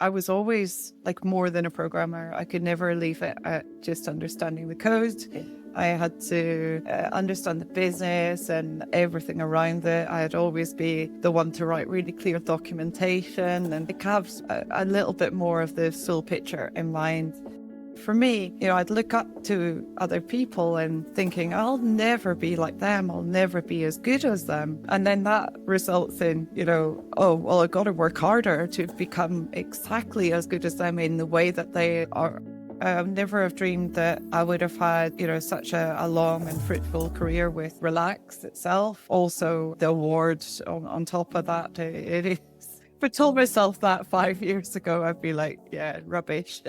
I was always like more than a programmer. I could never leave it at just understanding the code. I had to understand the business and everything around it. I'd always be the one to write really clear documentation and have a little bit more of the full picture in mind. For me, I'd look up to other people and thinking, I'll never be like them. I'll never be as good as them. And then that results in, oh, well, I've got to work harder to become exactly as good as them in the way that they are. I would never have dreamed that I would have had, such a long and fruitful career with Relax itself. Also, the award on top of that, it is. If I told myself that 5 years ago, I'd be like, yeah, rubbish.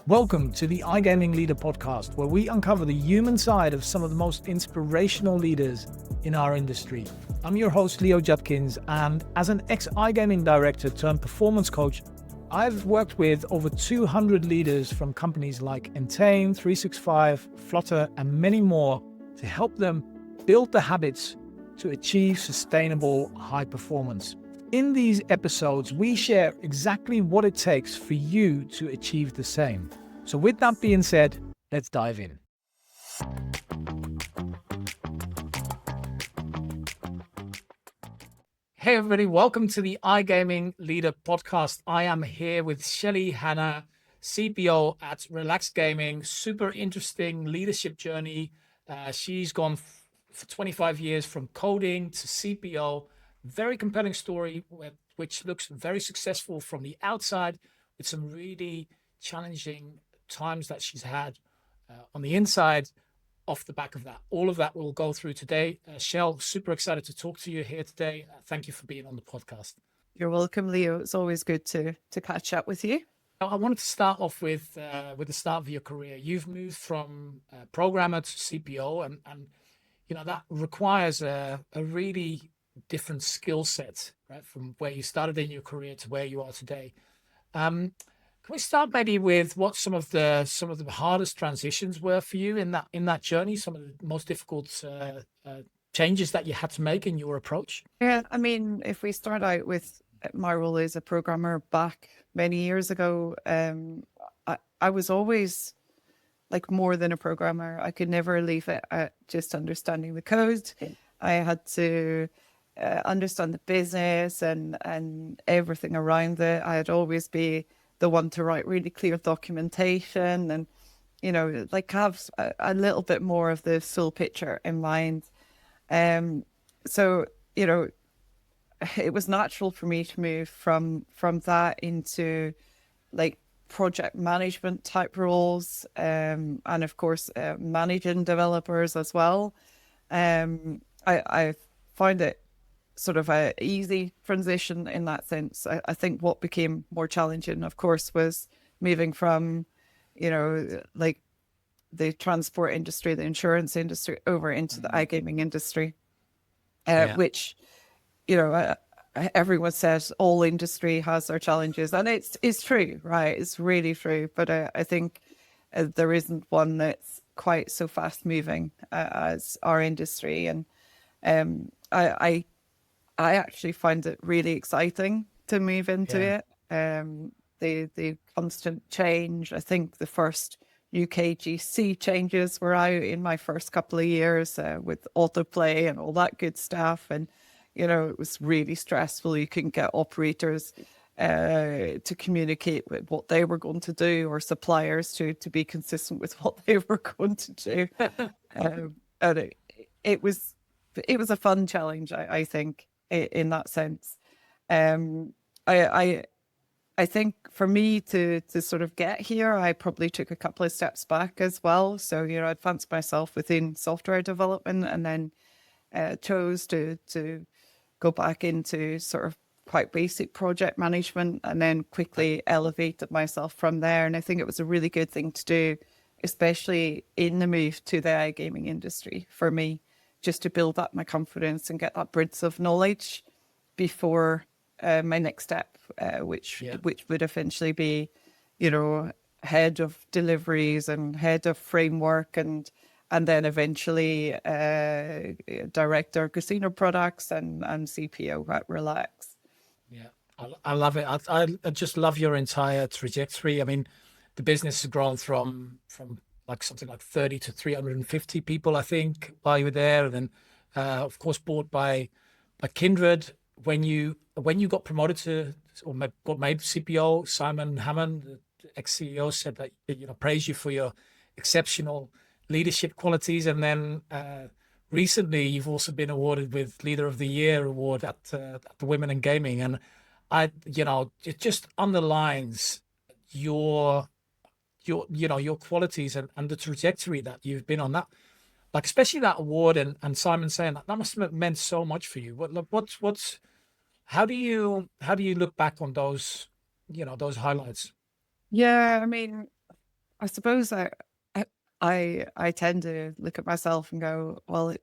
Welcome to the iGaming Leader Podcast, where we uncover the human side of some of the most inspirational leaders in our industry. I'm your host, Leo Judkins, and as an ex-iGaming director turned performance coach, I've worked with over 200 leaders from companies like Entain, 365, Flutter, and many more to help them build the habits to achieve sustainable high performance. In these episodes, we share exactly what it takes for you to achieve the same. So with that being said, let's dive in. Hey everybody, welcome to the iGaming Leader Podcast. I am here with Shelley Hannah, CPO at Relax Gaming. Super interesting leadership journey. She's gone for 25 years from coding to CPO. Very compelling story, which looks very successful from the outside, with some really challenging times that she's had on the inside off the back of that. All of that we'll go through today. Shell, super excited to talk to you here today. Thank you for being on the podcast. You're welcome, Leo. It's always good to catch up with you. I wanted to start off with the start of your career. You've moved from programmer to CPO, and that requires a really different skill set, right, from where you started in your career to where you are today. Can we start maybe with what some of the hardest transitions were for you in that journey? Some of the most difficult changes that you had to make in your approach? Yeah, I mean, if we start out with my role as a programmer back many years ago, I was always like more than a programmer. I could never leave it at just understanding the code. I had to understand the business and everything around it. I'd always be the one to write really clear documentation and, have a little bit more of the full picture in mind. So, it was natural for me to move from that into like project management type roles, and of course, managing developers as well. I find it sort of a easy transition in that sense. I think what became more challenging, of course, was moving from, like the transport industry, the insurance industry, over into the iGaming industry, which, everyone says all industry has their challenges, and it's true, right? It's really true. But I think there isn't one that's quite so fast moving as our industry, and I actually find it really exciting to move into it. The constant change. I think the first UKGC changes were out in my first couple of years with autoplay and all that good stuff. And, it was really stressful. You couldn't get operators to communicate with what they were going to do, or suppliers to be consistent with what they were going to do. And it was a fun challenge, I think, in that sense. I think for me to sort of get here, I probably took a couple of steps back as well. So, I advanced myself within software development, and then chose to go back into sort of quite basic project management, and then quickly elevated myself from there. And I think it was a really good thing to do, especially in the move to the iGaming industry for me, just to build up my confidence and get that breadth of knowledge before my next step, which would eventually be, head of deliveries and head of framework, and then eventually director casino products and CPO at Relax. Yeah. I love it. I just love your entire trajectory. I mean, the business has grown from like something like 30 to 350 people, I think, while you were there, and then of course bought by Kindred. When you got promoted to or got made CPO, Simon Hammond, the ex-CEO, said that praised you for your exceptional leadership qualities, and then recently you've also been awarded with Leader of the Year award at the Women in Gaming, and it just underlines your your qualities and the trajectory that you've been on, that like especially that award, and Simon saying that must have meant so much for you. What's how do you look back on those those highlights? Yeah, I mean, I suppose I tend to look at myself and go, well,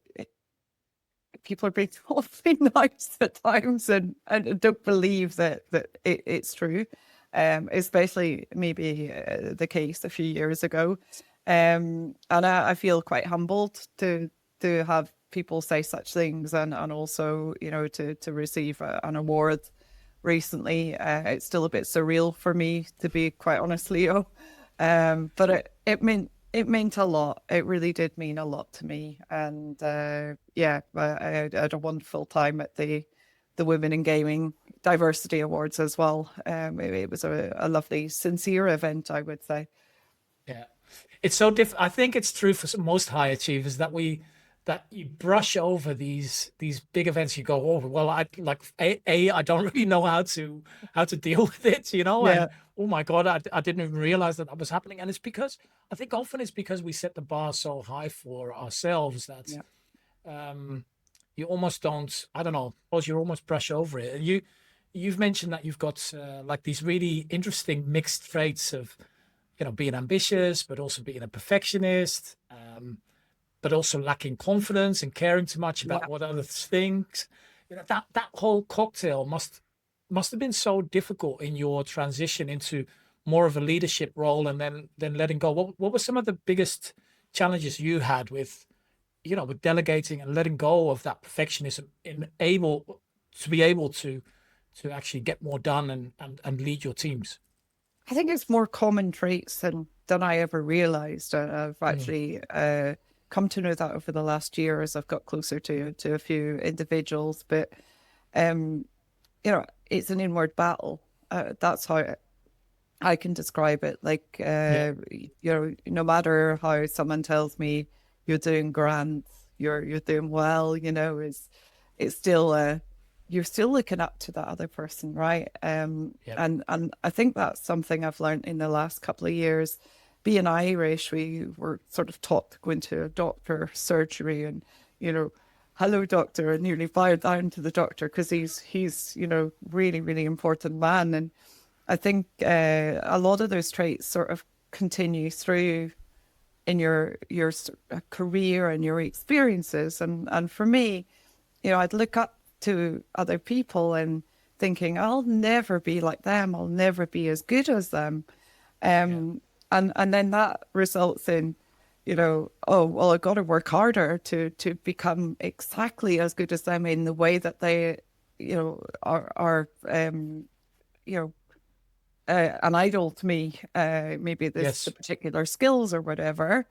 people are being awfully nice at times, and don't believe that it's true. Especially maybe the case a few years ago, and I feel quite humbled to have people say such things, and also to receive an award recently. It's still a bit surreal for me, to be quite honest, Leo. But it meant a lot. It really did mean a lot to me. And yeah, I had a wonderful time at the Women in Gaming Diversity Awards as well. It was a lovely, sincere event, I would say. Yeah, it's so different. I think it's true for most high achievers that you brush over these big events. You go, oh well, I don't really know how to deal with it, Yeah, and oh my God, I didn't even realize that was happening. And it's because I think often it's because we set the bar so high for ourselves that yeah, um you almost don't, I don't know, suppose you almost brush over it. And you've mentioned that you've got like these really interesting mixed traits of being ambitious, but also being a perfectionist, but also lacking confidence and caring too much yeah. about what others think. That whole cocktail must have been so difficult in your transition into more of a leadership role, and then letting go. What were some of the biggest challenges you had with with delegating and letting go of that perfectionism in able to be able to actually get more done and lead your teams? I think it's more common traits than I ever realized. I've Mm. actually come to know that over the last year as I've got closer to a few individuals. But um, it's an inward battle. That's how I can describe it. Like, Yeah, no matter how someone tells me you're doing grand, you're doing well, it's still you're still looking up to that other person, right? yeah, And I think that's something I've learned in the last couple of years. Being Irish, we were sort of taught to go into a doctor surgery and, hello doctor, and nearly bow down to the doctor because he's really, really important man. And I think a lot of those traits sort of continue through in your career and your experiences. And for me, I'd look up to other people and thinking I'll never be like them. I'll never be as good as them. yeah, And then that results in, oh well, I've got to work harder to become exactly as good as them in the way that they, are you know an idol to me, maybe the yes, particular skills or whatever.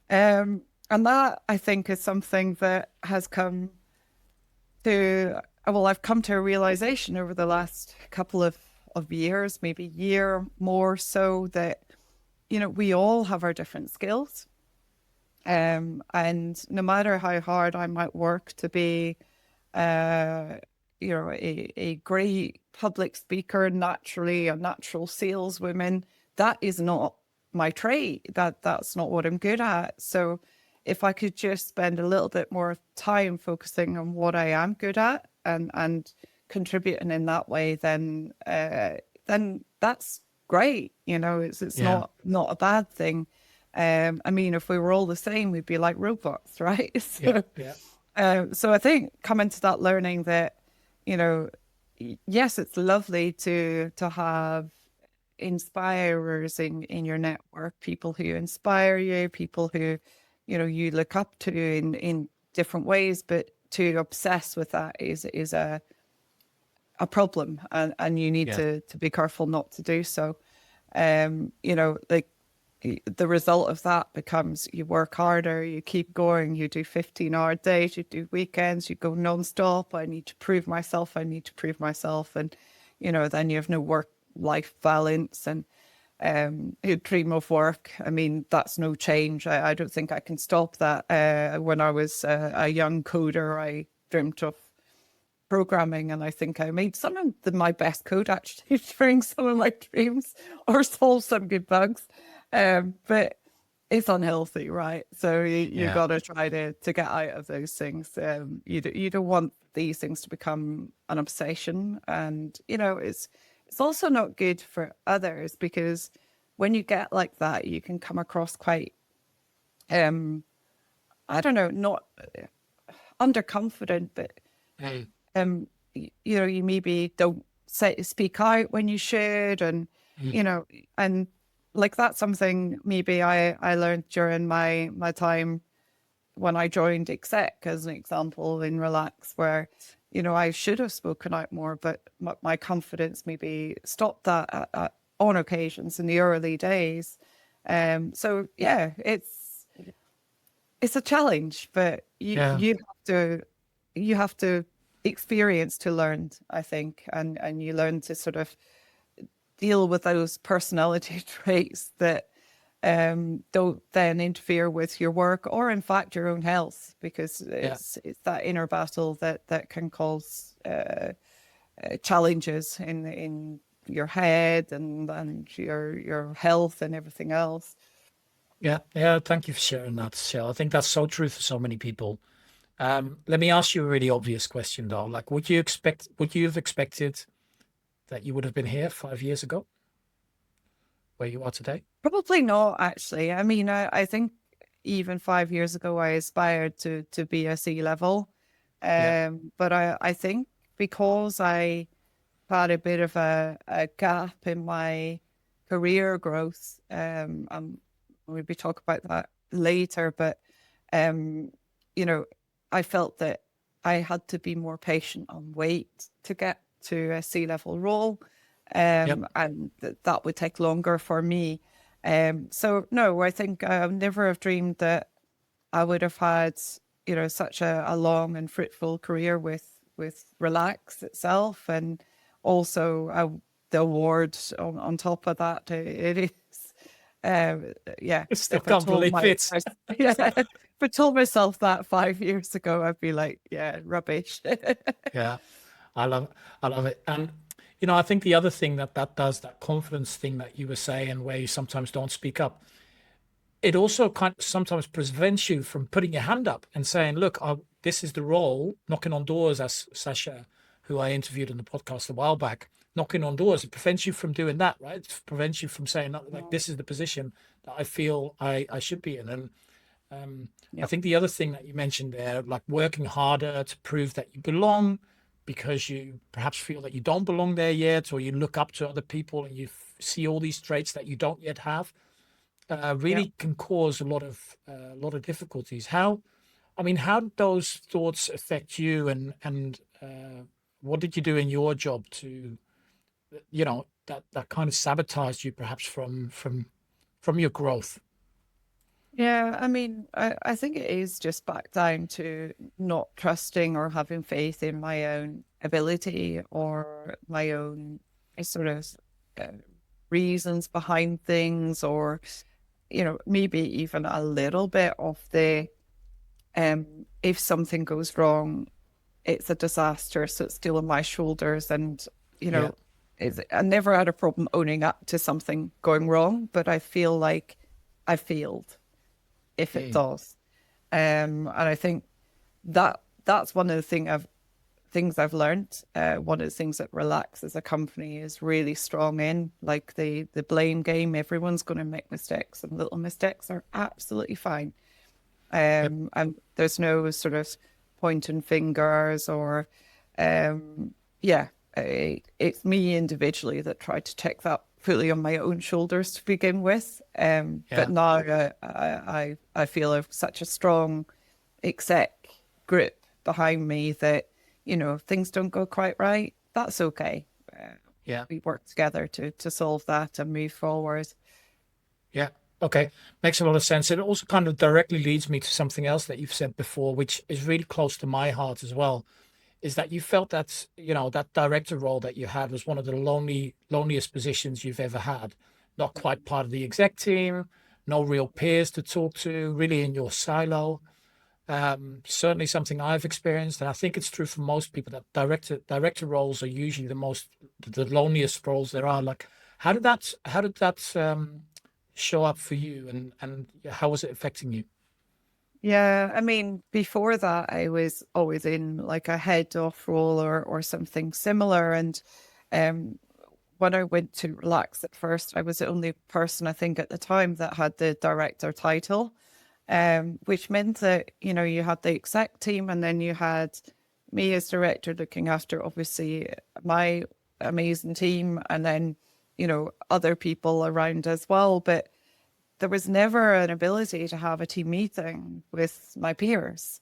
And that I think is something that has come to, well, I've come to a realization over the last couple of years, maybe year more so, that, we all have our different skills. And no matter how hard I might work to be, uh, a great public speaker, naturally, a natural saleswoman, that is not my trait. That's not what I'm good at. So if I could just spend a little bit more time focusing on what I am good at and contributing in that way, then that's great. It's yeah, not a bad thing. I mean, if we were all the same, we'd be like robots, right? yeah, So, yeah, so I think coming to that learning that, yes, it's lovely to have inspirers in your network, people who inspire you, people who, you look up to in different ways, but to obsess with that is a problem, and you need Yeah. to be careful not to do so. You know, like the result of that becomes you work harder, you keep going, you do 15-hour days, you do weekends, you go nonstop. I need to prove myself, I need to prove myself. And, you know, then you have no work life balance, and you dream of work. I mean, that's no change. I don't think I can stop that. When I was a young coder, I dreamt of programming, and I think I made some of my best code actually during some of my dreams, or solved some good bugs. But it's unhealthy, right? So you Yeah. got to try to get out of those things. You don't want these things to become an obsession, and you know it's also not good for others, because when you get like that, you can come across quite I don't know, not underconfident, but Mm. you know, you maybe don't speak out when you should, and Mm. you know, and like that's something maybe I learned during my time when I joined exec, as an example, in Relax, where you know I should have spoken out more, but my confidence maybe stopped that on occasions in the early days. So yeah, it's a challenge, but Yeah. you have to experience to learn, I think, and you learn to sort of deal with those personality traits that don't then interfere with your work, or in fact your own health, because Yeah. it's that inner battle that can cause challenges in your head, and your health and everything else. Yeah. Yeah. Thank you for sharing that, Shell. I think that's so true for so many people. Let me ask you a really obvious question though. Like, would you have expected that you would have been here 5 years ago, where you are today? Probably not, actually. I mean, I think even 5 years ago, I aspired to be a C level. Yeah. But I think because I had a bit of a gap in my career growth, we'll maybe talk about that later, but, you know, I felt that I had to be more patient and wait to get to a C level role, Yep. and that would take longer for me. So no, I think I would never have dreamed that I would have had, you know, such a long and fruitful career with Relax itself, and also the award on top of that. It is, yeah. I still If I can't told believe my, it. yeah, if I told myself that 5 years ago, I'd be like, yeah, rubbish. Yeah. I love I love it. And I think the other thing that does, that confidence thing that you were saying, where you sometimes don't speak up, it also kind of sometimes prevents you from putting your hand up and saying, look, this is the role, knocking on doors, as Sasha, who I interviewed in the podcast a while back, knocking on doors. It prevents you from doing that, right? It prevents you from saying, like, this is the position that I feel I should be in. And I Yeah. think the other thing that you mentioned there, like working harder to prove that you belong, because you perhaps feel that you don't belong there yet, or you look up to other people and you see all these traits that you don't yet have, Yeah. really can cause a lot of difficulties. How did those thoughts affect you, and what did you do in your job to, that kind of sabotaged you perhaps from your growth? Yeah, I mean, I think it is just back down to not trusting or having faith in my own ability, or my own sort of uh, reasons behind things, or, you know, maybe even a little bit of the, if something goes wrong, it's a disaster, so it's still on my shoulders. And, you Yeah. know, I never had a problem owning up to something going wrong, but I feel like I failed if it Mm. does. And I think that's one of the things I've learned. One of the things that Relax as a company is really strong in, like the blame game. Everyone's going to make mistakes, and little mistakes are absolutely fine. Yep. And there's no sort of pointing fingers, or, yeah, it's me individually that tried to take that fully on my own shoulders to begin with. But Yeah. now I feel I've such a strong exec group behind me that, you know, if things don't go quite right, that's okay. Yeah. We work together to solve that and move forward. Yeah. Okay. Makes a lot of sense. It also kind of directly leads me to something else that you've said before, which is really close to my heart as well, is that you felt that, that director role that you had was one of the loneliest positions you've ever had. Not quite part of the exec team, no real peers to talk to, really in your silo. Certainly something I've experienced, and I think it's true for most people that director roles are usually the loneliest roles there are. Like, how did that show up for you, and how was it affecting you? Yeah, I mean, before that, I was always in like a head off role or something similar. And um, when I went to relax at first, I was the only person I think at the time that had the director title, which meant that, you had the exec team and then you had me as director looking after obviously my amazing team and then, other people around as well. But there was never an ability to have a team meeting with my peers.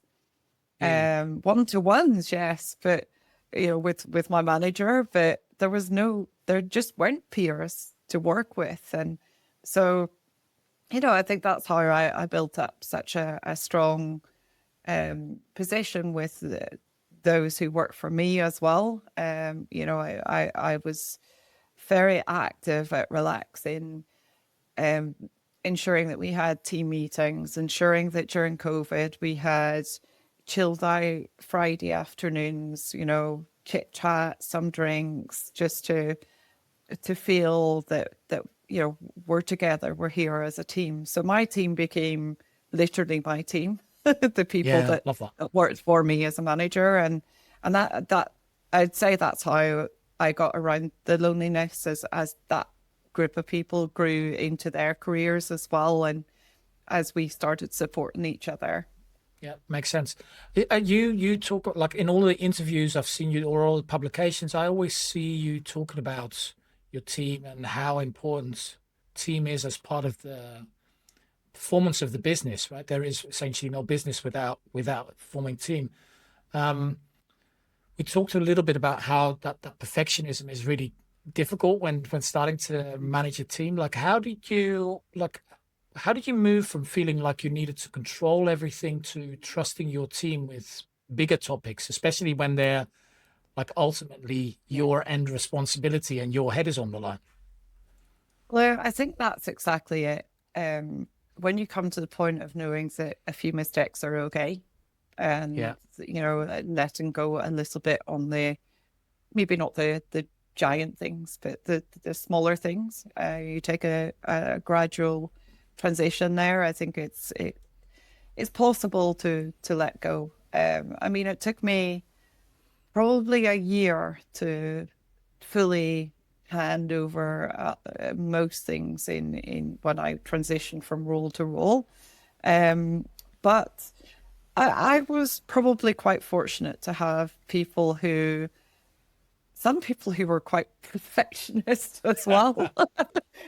Really? One-to-ones, yes, but with my manager, but there just weren't peers to work with. And so, I think that's how I built up such a strong position with those who work for me as well. I was very active at relaxing, ensuring that we had team meetings, ensuring that during COVID we had chilled out Friday afternoons, chit chat, some drinks, just to feel that we're together, we're here as a team. So my team became literally my team, the people Yeah, that, love that. that worked for me as a manager, and that I'd say that's how I got around the loneliness as that group of people grew into their careers as well, and as we started supporting each other. Yeah, makes sense. You talk like in all the interviews I've seen you or all the publications, I always see you talking about your team and how important team is as part of the performance of the business, right? There is essentially no business without forming team. Um, we talked a little bit about how that perfectionism is really difficult when starting to manage a team. Like, how did you move from feeling like you needed to control everything to trusting your team with bigger topics, especially when they're like ultimately your end responsibility and your head is on the line? Well, I think that's exactly it. When you come to the point of knowing that a few mistakes are okay, Yeah, and letting go a little bit on the maybe not the giant things, but the smaller things. You take a gradual transition there. I think it's possible to let go. I mean, it took me probably a year to fully hand over most things in when I transitioned from role to role. But I was probably quite fortunate to have some people who were quite perfectionist as well,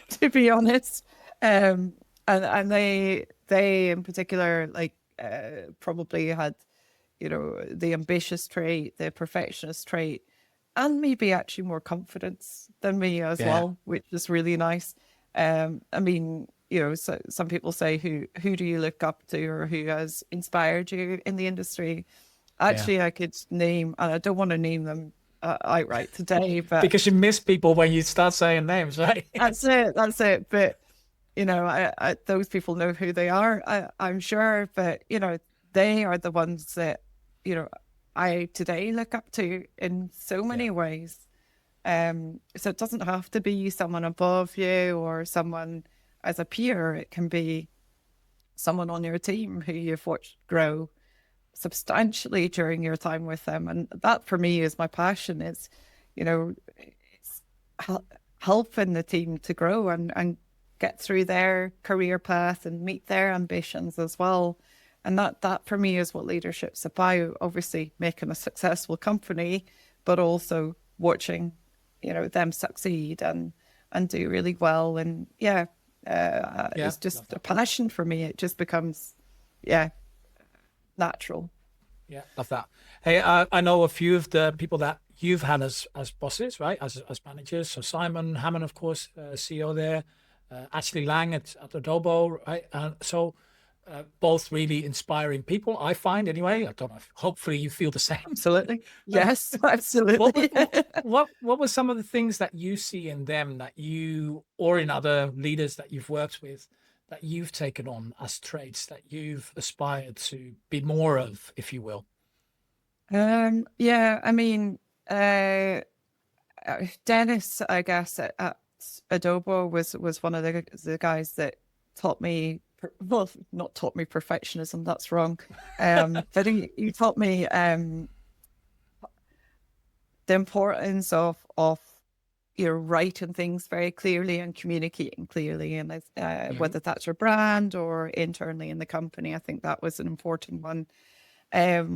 to be honest. And they in particular, like, probably had, the ambitious trait, the perfectionist trait, and maybe actually more confidence than me as yeah, well, which is really nice. I mean, so some people say, who do you look up to or who has inspired you in the industry? yeah. Actually, I could name, and I don't want to name them outright today, but Because you miss people when you start saying names, right? that's it. That's it. But those people know who they are. I'm sure, but they are the ones that you know I today look up to in so Yeah, many ways. So it doesn't have to be someone above you or someone as a peer. It can be someone on your team who you've watched grow substantially during your time with them. And that for me is my passion. Is you know, it's helping the team to grow and get through their career path and meet their ambitions as well. And that for me is what leadership's about. Obviously, making a successful company, but also watching, them succeed and do really well. And yeah, yeah, it's love just a that. passion for me. It just becomes, yeah, natural. Yeah, love that. Hey, I know a few of the people that you've had as bosses, right? As managers. So Simon Hammond, of course, CEO there, Ashley Lang at Adobo, right? So both really inspiring people, I find anyway. I don't know. Hopefully you feel the same. Absolutely. Um, Yes, what, absolutely. what were some of the things that you see in them that you, or in other leaders that you've worked with, that you've taken on as traits that you've aspired to be more of, if you will? Yeah, I mean, Dennis, I guess, at Adobo was one of the guys that taught me, well, not taught me perfectionism, that's wrong. But he taught me the importance of writing things very clearly and communicating clearly, and whether that's your brand or internally in the company. I think that was an important one.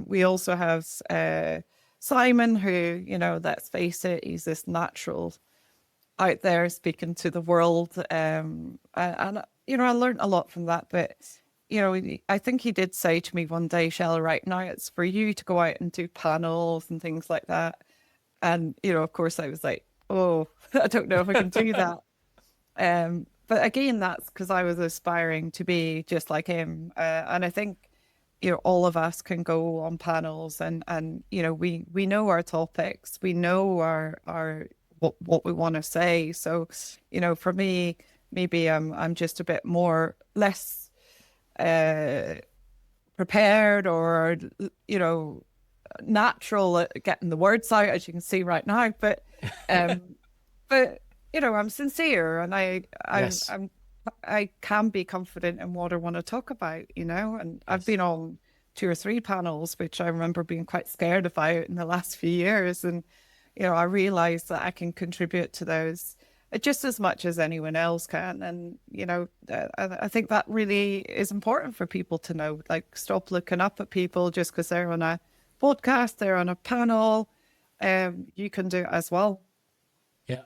We also have Simon, who, let's face it, he's this natural out there speaking to the world. And I learned a lot from that. But, I think he did say to me one day, Shell, right now it's for you to go out and do panels and things like that. And, of course, I was like, oh, I don't know if I can do that. But again, that's because I was aspiring to be just like him. And I think, all of us can go on panels and we know our topics, we know our what we want to say. So, for me, maybe I'm just a bit more less prepared, or natural at getting the words out, as you can see right now. But but I'm sincere, and Yes. I can be confident in what I want to talk about, and I've Yes. been on 2 or 3 panels, which I remember being quite scared about in the last few years. And, I realized that I can contribute to those just as much as anyone else can. And, I think that really is important for people to know, like, stop looking up at people just because they're on a podcast, they're on a panel. You can do it as well. Yeah.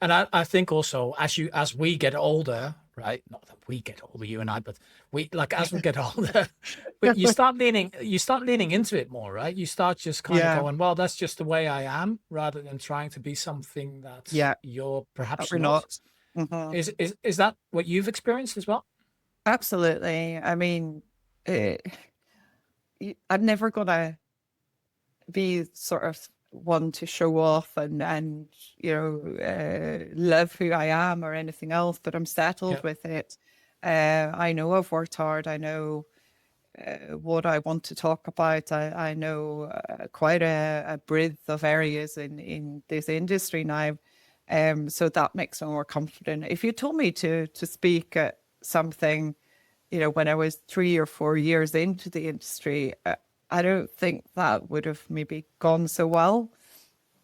And I think also as we get older, right? Not that we get older, you and I, but as we get older, but you start leaning into it more, right? You start just kind of Yeah. going, well, that's just the way I am, rather than trying to be something that Yeah. you're perhaps We're not. not. Mhm. Is that what you've experienced as well? Absolutely. I mean, uh, I'm never gonna be sort of one to show off and love who I am or anything else, but I'm settled Yeah. with it. I know I've worked hard. I know what I want to talk about. I know quite a breadth of areas in this industry now. So that makes me more confident. If you told me to speak at something, when I was 3 or 4 years into the industry, I don't think that would have maybe gone so well.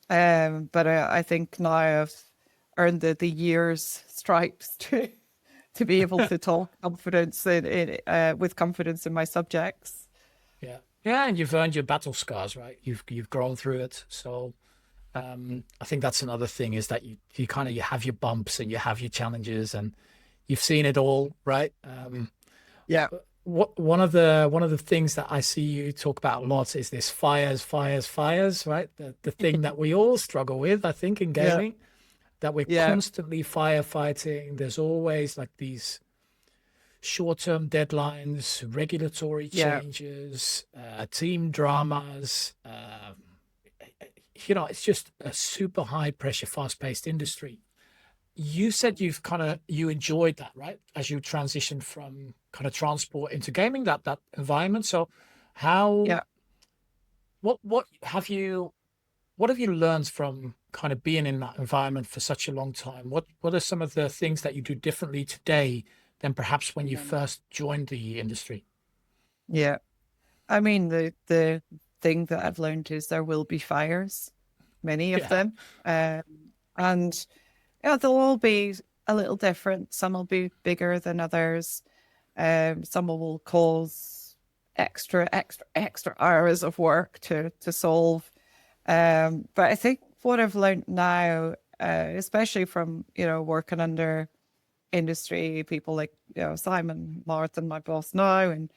But I think now I've earned the years stripes to be able to talk confidence with confidence in my subjects. Yeah. Yeah. And you've earned your battle scars, right? You've grown through it. So I think that's another thing, is that you kind of, you have your bumps and you have your challenges, and you've seen it all, right? Yeah, One of the things that I see you talk about a lot is this fires, right? The thing that we all struggle with, I think, in yeah, gaming, that we're yeah, constantly firefighting. There's always like these short-term deadlines, regulatory yeah, changes, team dramas. It's just a super high pressure, fast-paced industry. You said you enjoyed that, right? As you transitioned from kind of transport into gaming, that environment. So how yeah. what have you learned from kind of being in that environment for such a long time? What are some of the things that you do differently today than perhaps when you Mhm. first joined the industry? Yeah. I mean, the thing that I've learned is there will be fires, many of Yeah. them, and they'll all be a little different. Some will be bigger than others. Some will cause extra hours of work to solve. But I think what I've learned now, especially from working under industry people like Simon Martin, my boss now, and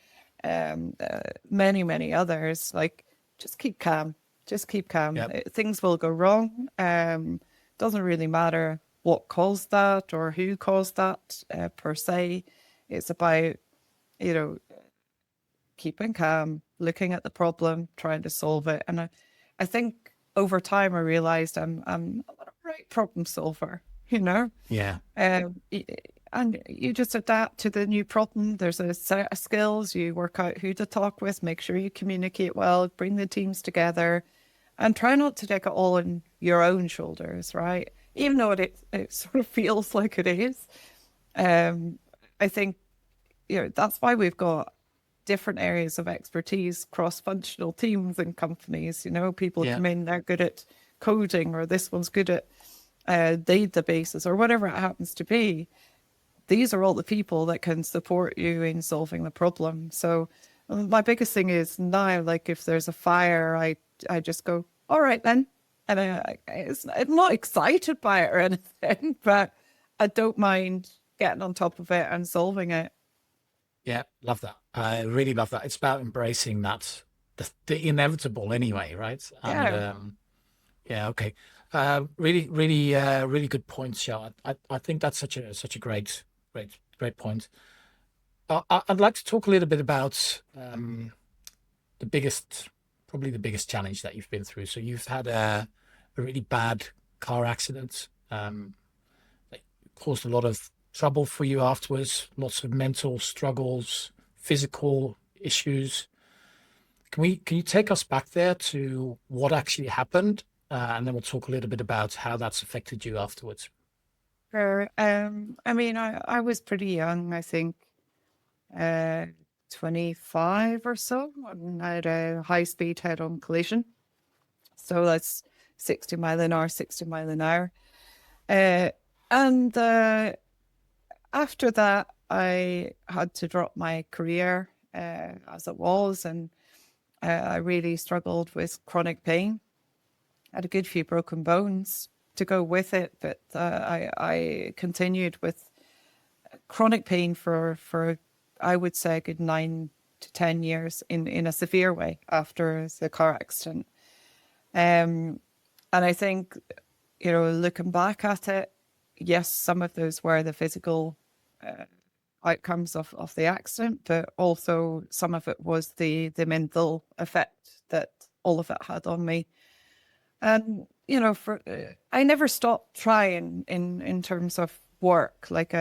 many others, like, just keep calm. Just keep calm. Yep. Things will go wrong. Doesn't really matter what caused that or who caused that per se. It's about, you know, keeping calm, looking at the problem, trying to solve it. And I think over time I realized I'm a right problem solver, you know? Yeah. And you just adapt to the new problem. There's a set of skills. You work out who to talk with, make sure you communicate well, bring the teams together, and try not to take it all on your own shoulders, right? Even though it sort of feels like it is. I think, that's why we've got different areas of expertise, cross-functional teams and companies. People Yeah. come in, they're good at coding, or this one's good at databases, or whatever it happens to be. These are all the people that can support you in solving the problem. So my biggest thing is now, like if there's a fire, I just go, all right then. And I'm not excited by it or anything, but I don't mind getting on top of it and solving it. Yeah, love that. I really love that. It's about embracing that, the inevitable anyway, right? And Yeah. yeah, okay. Really good points, Shell. I think that's such a great point. I'd like to talk a little bit about probably the biggest challenge that you've been through. So you've had a really bad car accident that caused a lot of trouble for you afterwards, lots of mental struggles, physical issues. Can you take us back there to what actually happened? And then we'll talk a little bit about how that's affected you afterwards. Sure. I mean, I was pretty young, I think, 25 or so, and I had a high-speed head-on collision. So that's 60 mile an hour, 60 mile an hour. And after that, I had to drop my career as it was, and I really struggled with chronic pain. I had a good few broken bones to go with it, but I continued with chronic pain for I would say a good 9 to 10 years in a severe way after the car accident. And I think, looking back at it, yes, some of those were the physical outcomes of the accident, but also some of it was the mental effect that all of it had on me. And I never stopped trying in terms of work. Like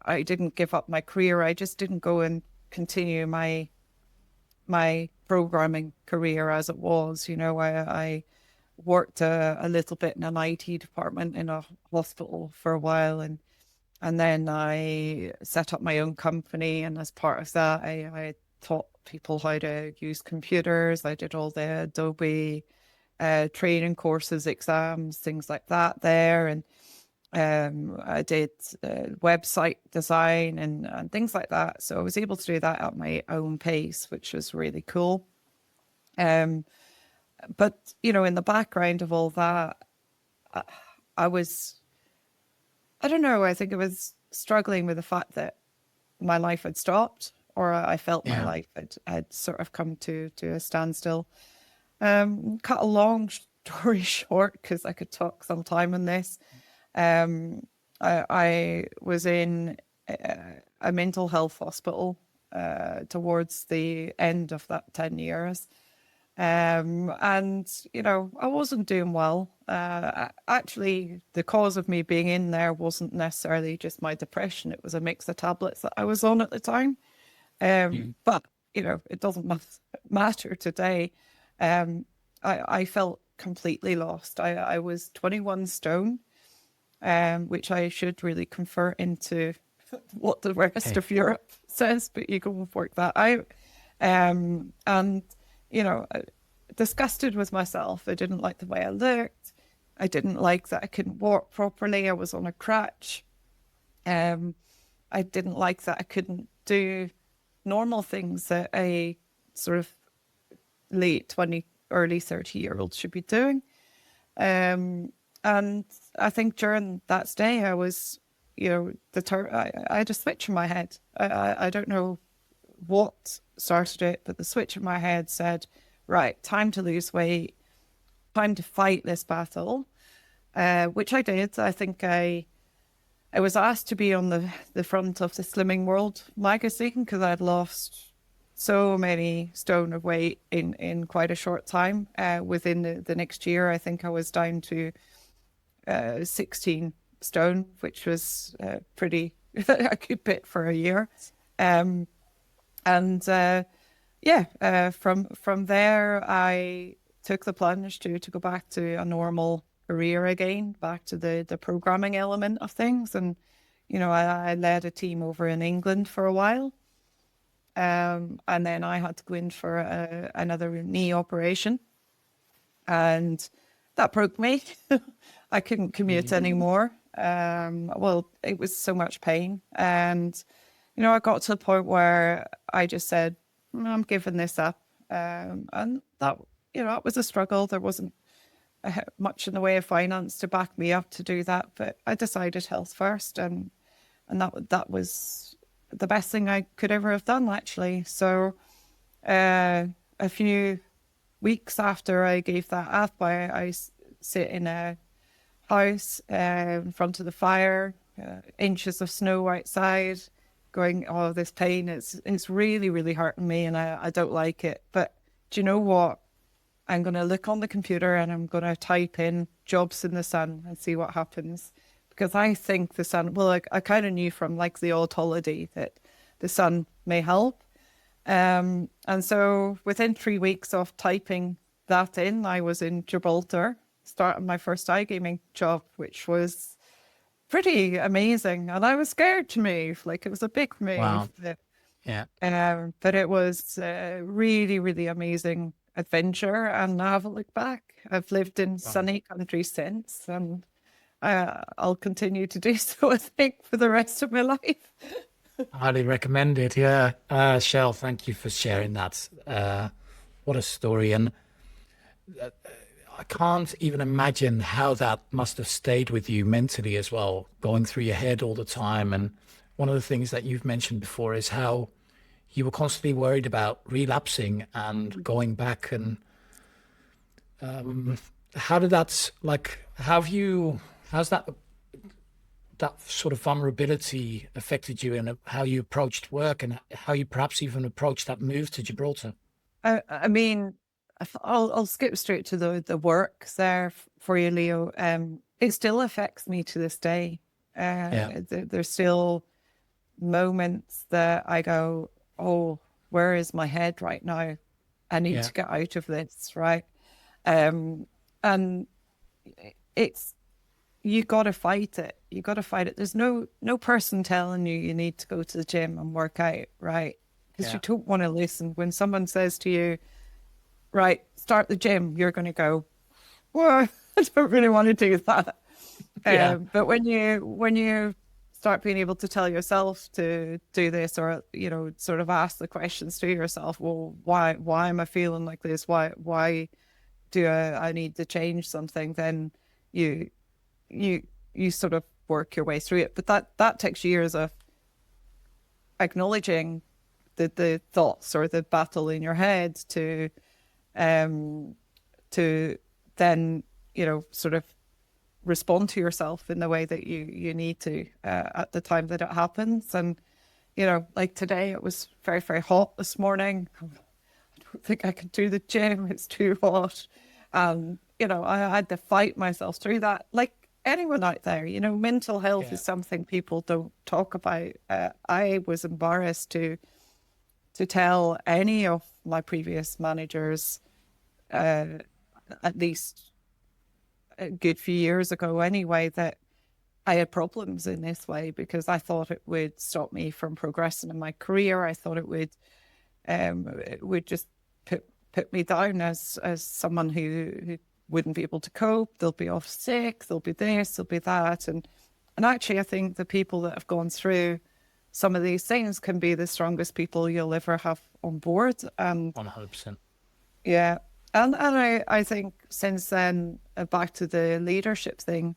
I didn't give up my career. I just didn't go and continue my programming career as it was. I worked a little bit in an IT department in a hospital for a while, and then I set up my own company. And as part of that, I taught people how to use computers. I did all the Adobe training courses, exams, things like that there. And I did website design and things like that. So I was able to do that at my own pace, which was really cool. But, in the background of all that, I don't know, I think I was struggling with the fact that my life had stopped, or I felt my life had sort of come to a standstill. Cut a long story short, because I could talk some time on this. I was in a mental health hospital towards the end of that 10 years. And, I wasn't doing well. Actually, the cause of me being in there wasn't necessarily just my depression. It was a mix of tablets that I was on at the time. But, it doesn't matter today. I felt completely lost. I was 21 stone, which I should really convert into what the rest of Europe says, but you can work that out. And, disgusted with myself. I didn't like the way I looked. I didn't like that I couldn't walk properly. I was on a crutch. I didn't like that I couldn't do normal things that a sort of late 20, early 30-year-old should be doing. And I think during that stay, I was, I had a switch in my head. I don't know what started it, but the switch in my head said, right, time to lose weight. time to fight this battle, which I did. I think I was asked to be on the front of the Slimming World magazine because I'd lost so many stone of weight in quite a short time. Within the next year, I think I was down to 16 stone, which was pretty a good bit for a year. From there, I took the plunge to go back to a normal career again, back to the programming element of things. And, I led a team over in England for a while. And then I had to go in for another knee operation. And that broke me. I couldn't commute anymore. It was so much pain. And, I got to the point where I just said, I'm giving this up. And that, it was a struggle. There wasn't much in the way of finance to back me up to do that. But I decided health first. And that was the best thing I could ever have done, actually. So a few weeks after I gave that up, I sit in a house in front of the fire, inches of snow outside, going, oh, this pain, it's really, really hurting me and I don't like it. But do you know what? I'm going to look on the computer and I'm going to type in jobs in the sun and see what happens. Because I think the sun, I kind of knew from like the old holiday that the sun may help. And so within 3 weeks of typing that in, I was in Gibraltar, starting my first iGaming job, which was pretty amazing. And I was scared to move, like it was a big move. Wow. But it was a really, really amazing adventure. And I haven't looked back. I've lived in sunny countries since, and I'll continue to do so, I think, for the rest of my life. Highly recommend it. Yeah. Shell, thank you for sharing that. What a story. And I can't even imagine how that must have stayed with you mentally as well, going through your head all the time. And one of the things that you've mentioned before is how you were constantly worried about relapsing and going back. And how did that, how's that sort of vulnerability affected you and how you approached work and how you perhaps even approached that move to Gibraltar? I mean, I'll skip straight to the work there for you, Leo. It still affects me to this day. There's still moments that I go, oh, where is my head right now? I need to get out of this, right? And it's, you got to fight it. You got to fight it. There's no person telling you need to go to the gym and work out, right? Because you don't want to listen. When someone says to you, right, start the gym, you're going to go, well, I don't really want to do that. But when you start being able to tell yourself to do this, or, sort of ask the questions to yourself, well, why am I feeling like this? Why do I need to change something? Then you sort of work your way through it. But that takes years of acknowledging the thoughts or the battle in your head to then, sort of respond to yourself in the way that you need to at the time that it happens. And, like today, it was very, very hot this morning. I don't think I can do the gym. It's too hot. I had to fight myself through that. Like anyone out there, mental health is something people don't talk about. I was embarrassed to tell any of my previous managers, at least a good few years ago anyway, that I had problems in this way, because I thought it would stop me from progressing in my career. I thought it would just put me down as someone who wouldn't be able to cope. They'll be off sick, there'll be this, there'll be that. And actually, I think the people that have gone through some of these things can be the strongest people you'll ever have on board. 100%. Yeah. And I think since then, back to the leadership thing,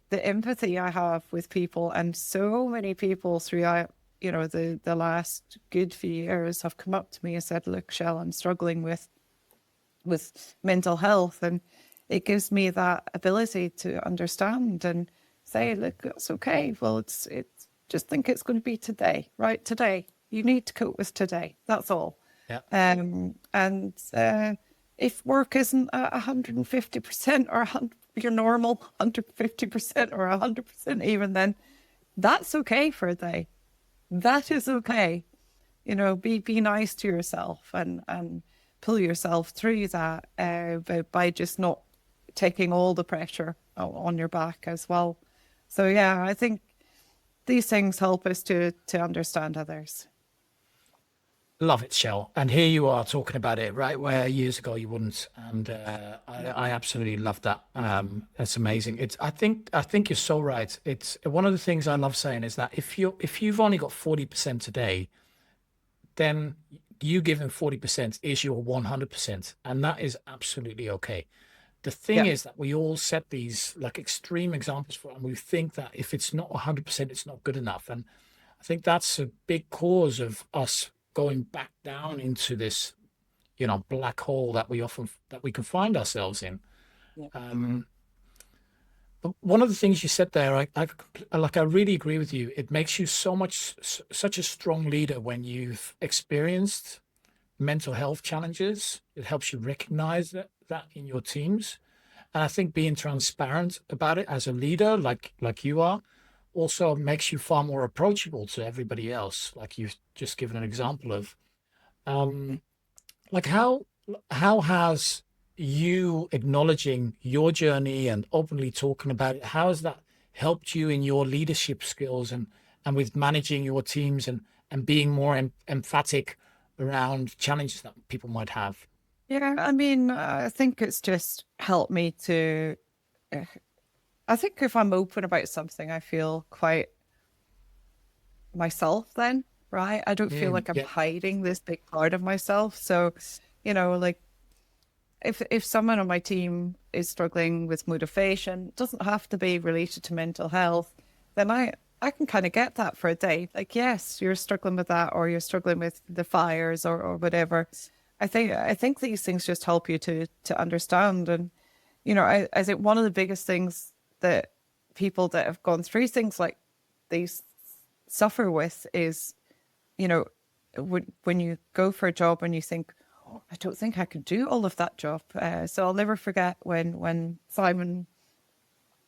the empathy I have with people, and so many people throughout, the last good few years have come up to me and said, look, Shell, I'm struggling with with mental health, and it gives me that ability to understand and say, look, that's okay. Well, it's just think it's going to be today, right? Today, you need to cope with today. That's all. Yeah. And if work isn't at 150% or your normal 150% or 100% even, then that's okay for a day. That is okay. You know, be nice to yourself and pull yourself through that by just not taking all the pressure on your back as well. So yeah, I think these things help us to understand others. Love it, Shell. And here you are talking about it, right? Where years ago you wouldn't. And I absolutely love that. That's amazing. I think you're so right. It's one of the things I love saying is that if you've only got 40% today, then you giving 40% is your 100%. And that is absolutely okay. The thing Yeah. is that we all set these like extreme examples for, and we think that if it's not 100%, it's not good enough. And I think that's a big cause of us going back down into this, black hole that we can find ourselves in. Yeah. But one of the things you said there, I really agree with you. It makes you such a strong leader when you've experienced mental health challenges. It helps you recognize that in your teams. And I think being transparent about it as a leader, like you are, also makes you far more approachable to everybody else, like you've just given an example of. Like how has you acknowledging your journey and openly talking about it, how has that helped you in your leadership skills and with managing your teams and being more emphatic around challenges that people might have? Yeah, I mean, I think it's just helped me to. I think if I'm open about something, I feel quite myself then, right? I don't feel like I'm Yeah, hiding this big part of myself. So, like if someone on my team is struggling with motivation, it doesn't have to be related to mental health, then I can kind of get that for a day. Like, yes, you're struggling with that, or you're struggling with the fires, or whatever. I think these things just help you to understand. And I think one of the biggest things that people that have gone through things like these suffer with is, when you go for a job and you think, oh, I don't think I could do all of that job. So I'll never forget when Simon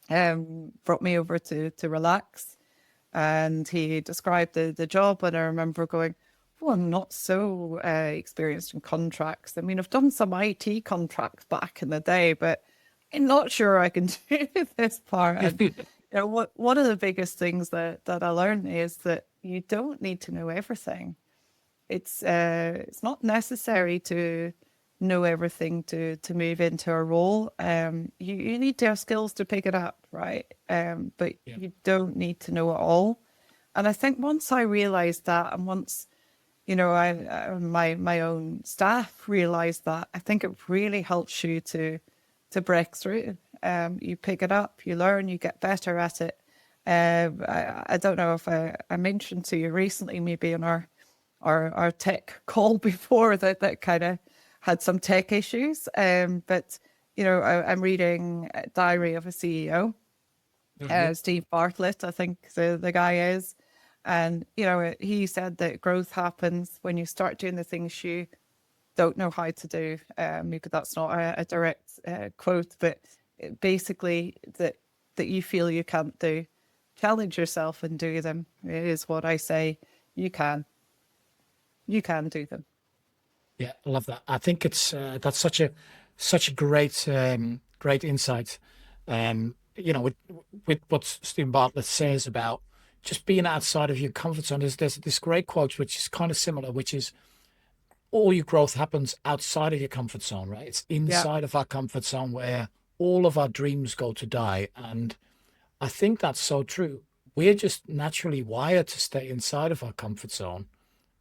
brought me over to relax, and he described the job, and I remember going, oh, I'm not so experienced in contracts. I mean, I've done some IT contracts back in the day, but I'm not sure I can do this part. And one of the biggest things that I learned is that you don't need to know everything. It's not necessary to know everything to move into a role. You need to have skills to pick it up, right? But yeah, you don't need to know it all. And I think once I realized that, and once my own staff realized that, I think it really helps you to break through. You pick it up, you learn, you get better at it. I don't know if I mentioned to you recently, maybe in our tech call before, that kind of had some tech issues. But I'm reading Diary of a CEO. Steve Bartlett, I think the guy is. And, he said that growth happens when you start doing the things you don't know how to do. Maybe that's not a direct quote, but basically that you feel you can't do. Challenge yourself and do them. It is what I say. You can do them. yeah, I love that. I think it's that's such a great insight. With what Stephen Bartlett says about just being outside of your comfort zone. There's this great quote which is kind of similar, which is all your growth happens outside of your comfort zone, right? It's Yeah. inside of our comfort zone where all of our dreams go to die. And I think that's so true. We're just naturally wired to stay inside of our comfort zone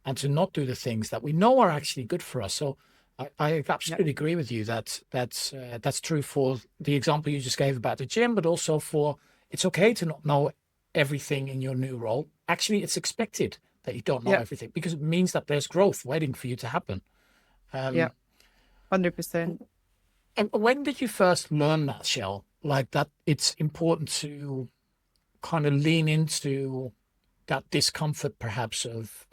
and to not do the things that we know are actually good for us. So I Yeah. absolutely agree with you that that's true for the example you just gave about the gym, but also for it's okay to not know everything in your new role. Actually, it's expected that you don't know Yeah. everything because it means that there's growth waiting for you to happen. Yeah. 100%. And when did you first learn that, Shell? Like that it's important to kind of lean into that discomfort, perhaps of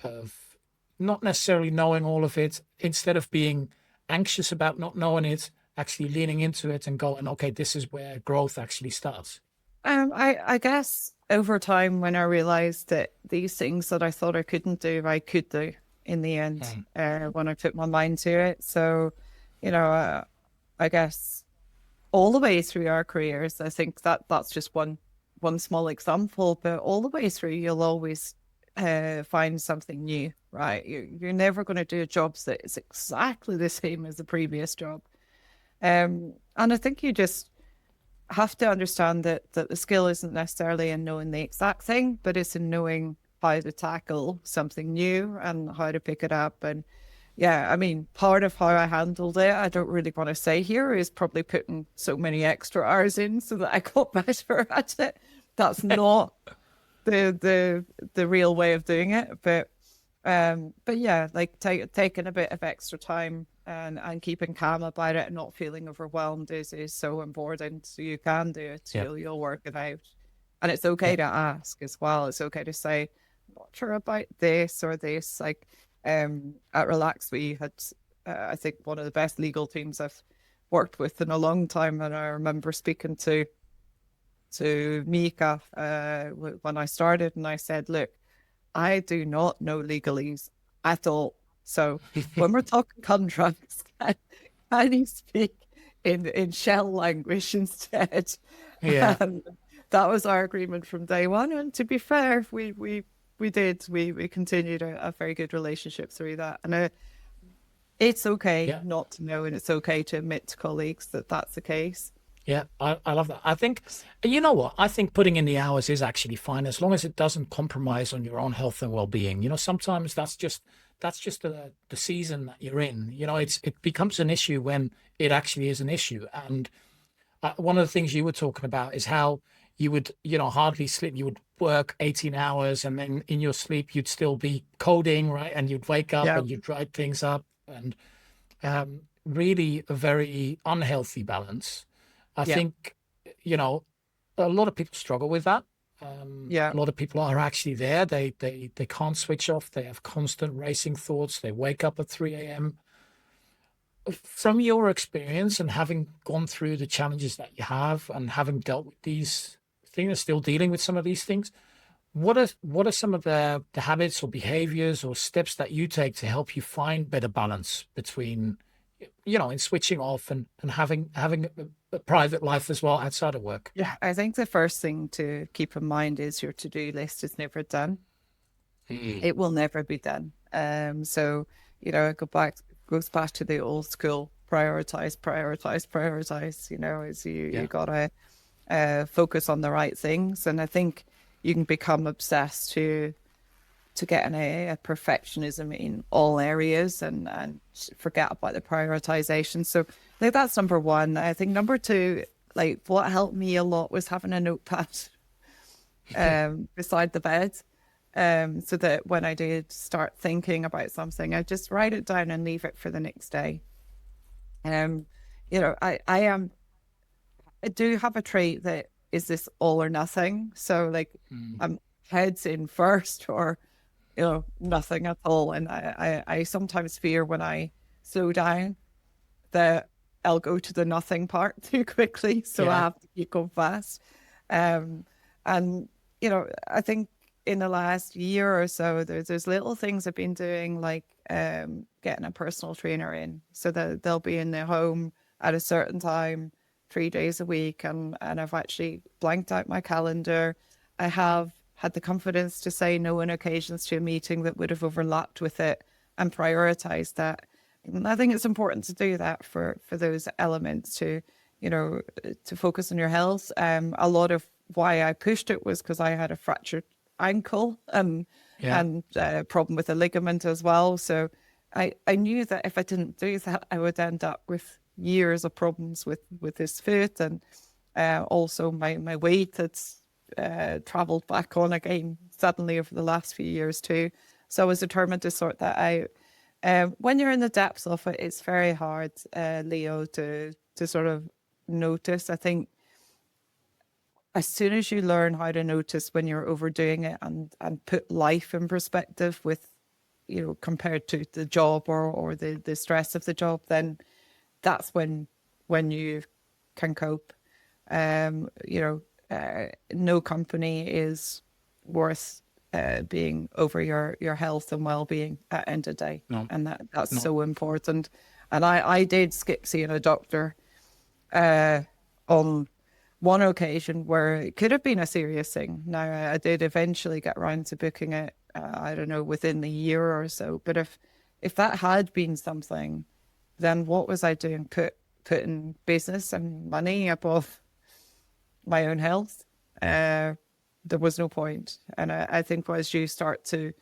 not necessarily knowing all of it, instead of being anxious about not knowing it, actually leaning into it and going, okay, this is where growth actually starts. I guess over time when I realized that these things that I thought I couldn't do, I could do in the end, Mm. when I put my mind to it. So, you know, I guess all the way through our careers, I think that that's just one small example, but all the way through, you'll always find something new, right? You're never going to do a job that is exactly the same as the previous job. And I think you just have to understand that the skill isn't necessarily in knowing the exact thing, but it's in knowing how to tackle something new and how to pick it up. And yeah, I mean, part of how I handled it, I don't really want to say here, is probably putting so many extra hours in so that I got better at it. That's not the real way of doing it, but yeah, like taking a bit of extra time and keeping calm about it and not feeling overwhelmed is so important. So you can do it. Yeah. You'll work it out, and it's okay Yeah. to ask as well. It's okay to say, "I'm not sure about this or this." Like at Relax, we had I think one of the best legal teams I've worked with in a long time, and I remember speaking to Mika when I started, and I said, "Look, I do not know legalese at all. So when we're talking contracts, can you speak in shell language instead?" Yeah. And that was our agreement from day one. And to be fair, we continued a very good relationship through that. And it's okay Yeah. not to know, and it's okay to admit to colleagues that that's the case. Yeah, I love that. I think, you know what? I think putting in the hours is actually fine as long as it doesn't compromise on your own health and well-being. You know, sometimes that's just the season that you're in. You know, it becomes an issue when it actually is an issue. And one of the things you were talking about is how you would, hardly sleep. You would work 18 hours, and then in your sleep you'd still be coding, right? And you'd wake up Yeah. and you'd write things up, and really a very unhealthy balance. I Yeah. think, a lot of people struggle with that. Yeah. A lot of people are actually there. They can't switch off. They have constant racing thoughts. They wake up at 3 a.m. From your experience and having gone through the challenges that you have and having dealt with these things, still dealing with some of these things, what are some of the habits or behaviors or steps that you take to help you find better balance between, in switching off and having a private life as well outside of work? Yeah. I think the first thing to keep in mind is your to-do list is never done. Mm. It will never be done. So, it goes back to the old school, prioritize, prioritize, prioritize, is you Yeah. gotta focus on the right things. And I think you can become obsessed to getting a perfectionism in all areas and forget about the prioritization. So like that's number one. I think number two, like what helped me a lot was having a notepad beside the bed. So that when I did start thinking about something, I just write it down and leave it for the next day. Um, I do have a trait that is this all or nothing. So like Mm. I'm heads in first or nothing at all. And I sometimes fear when I slow down that I'll go to the nothing part too quickly. So I Yeah. have to keep going fast. Um, and, I think in the last year or so, there's little things I've been doing, like getting a personal trainer in so that they'll be in their home at a certain time, 3 days a week. And I've actually blanked out my calendar. I have had the confidence to say no on occasions to a meeting that would have overlapped with it and prioritize that. And I think it's important to do that for those elements to focus on your health. A lot of why I pushed it was because I had a fractured ankle Yeah. and a problem with a ligament as well. So I knew that if I didn't do that, I would end up with years of problems with this foot. And also my weight had traveled back on again suddenly over the last few years too. So I was determined to sort that out. When you're in the depths of it, it's very hard, Leo, to sort of notice. I think as soon as you learn how to notice when you're overdoing it and put life in perspective with, compared to the job or the stress of the job, then that's when you can cope. No company is worth being over your health and well-being at the end of the day. No, And that's no. so important. And I did skip seeing a doctor on one occasion where it could have been a serious thing. Now, I did eventually get around to booking it, I don't know, within the year or so. But if that had been something, then what was I doing? Putting business and money above my own health? There was no point. And I think as you start to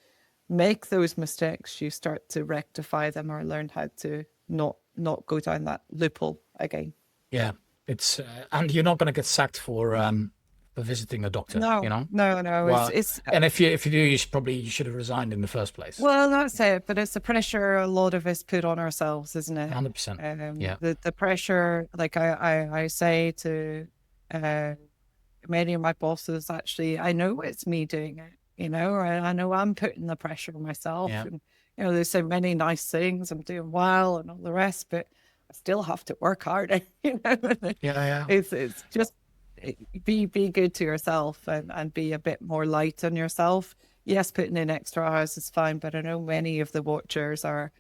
make those mistakes, you start to rectify them or learn how to not go down that loophole again. Yeah, it's and you're not going to get sacked for visiting a doctor. No, You know. no. Well, It's and if you do, you should have resigned in the first place. well, that's it. But it's the pressure a lot of us put on ourselves, isn't it? 100%. Yeah. The pressure, like I say to many of my bosses, actually, I know it's me doing it. I know I'm putting the pressure on myself. Yeah. And there's so many nice things. I'm doing well and all the rest, but I still have to work harder. Yeah. It's just be good to yourself and be a bit more light on yourself. Yes, putting in extra hours is fine, but I know many of the watchers are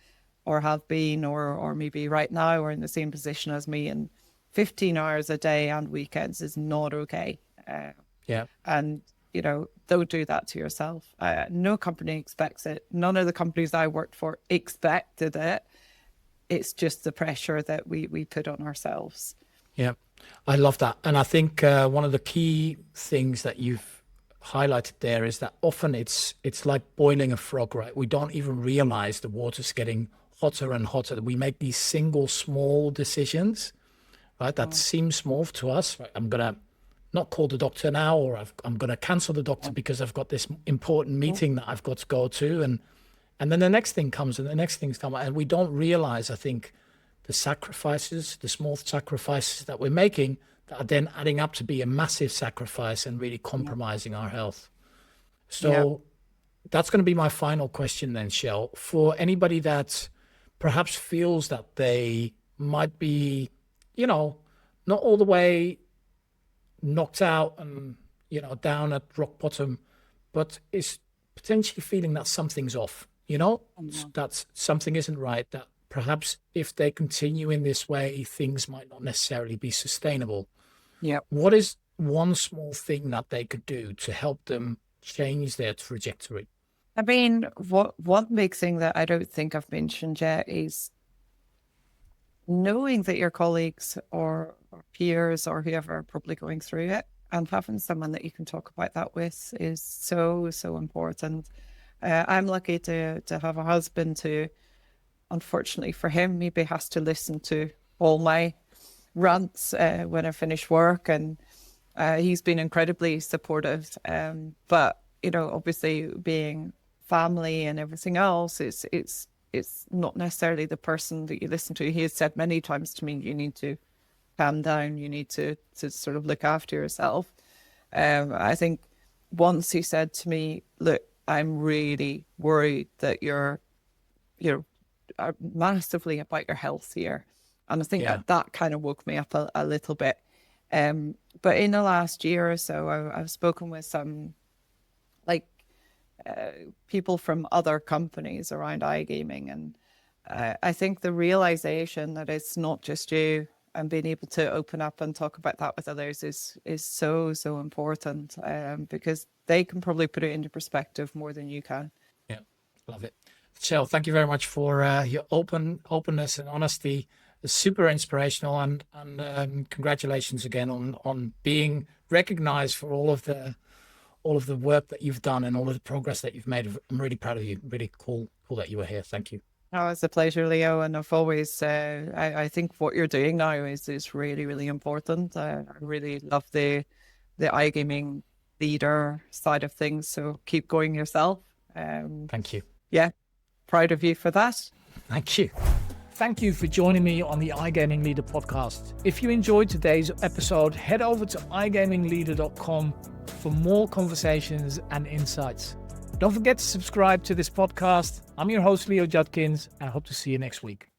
or have been or maybe right now are in the same position as me, and 15 hours a day and weekends is not okay. Yeah. And don't do that to yourself. No company expects it. None of the companies I worked for expected it. It's just the pressure that we put on ourselves. Yeah, I love that. And I think one of the key things that you've highlighted there is that often it's like boiling a frog, right? We don't even realize the water's getting hotter and hotter. We make these single small decisions, right? That seem small to us. Right? I'm going to not call the doctor now, or I'm going to cancel the doctor because I've got this important meeting that I've got to go to. And then the next thing comes and the next things come. And we don't realize, I think, the small sacrifices that we're making that are then adding up to be a massive sacrifice and really compromising our health. So that's going to be my final question then, Shell. For anybody that perhaps feels that they might be, not all the way knocked out and, down at rock bottom, but is potentially feeling that something's off, that something isn't right, that perhaps if they continue in this way, things might not necessarily be sustainable. Yeah. What is one small thing that they could do to help them change their trajectory? I mean, one big thing that I don't think I've mentioned yet is knowing that your colleagues or peers or whoever are probably going through it, and having someone that you can talk about that with is so, so important. I'm lucky to have a husband who, unfortunately for him, maybe has to listen to all my rants when I finish work, and he's been incredibly supportive. But obviously, being family and everything else, it's not necessarily the person that you listen to. He has said many times to me, "You need to calm down. You need to sort of look after yourself." I think once he said to me, "Look, I'm really worried that you're massively about your health here." And I think that kind of woke me up a little bit. But in the last year or so, I've spoken with some people from other companies around iGaming. And I think the realization that it's not just you and being able to open up and talk about that with others is so, so important, because they can probably put it into perspective more than you can. Yeah, love it. Shell, thank you very much for your openness and honesty. It's super inspirational, and congratulations again on being recognized for all of the work that you've done and all of the progress that you've made. I'm really proud of you. Really cool that you were here. Thank you. Oh, it's a pleasure, Leo. And I've always, I think what you're doing now is really, really important. I really love the iGaming leader side of things. So keep going yourself. Thank you. Yeah. Proud of you for that. Thank you. Thank you for joining me on the iGaming Leader podcast. If you enjoyed today's episode, head over to igamingleader.com for more conversations and insights. Don't forget to subscribe to this podcast. I'm your host, Leo Judkins, and I hope to see you next week.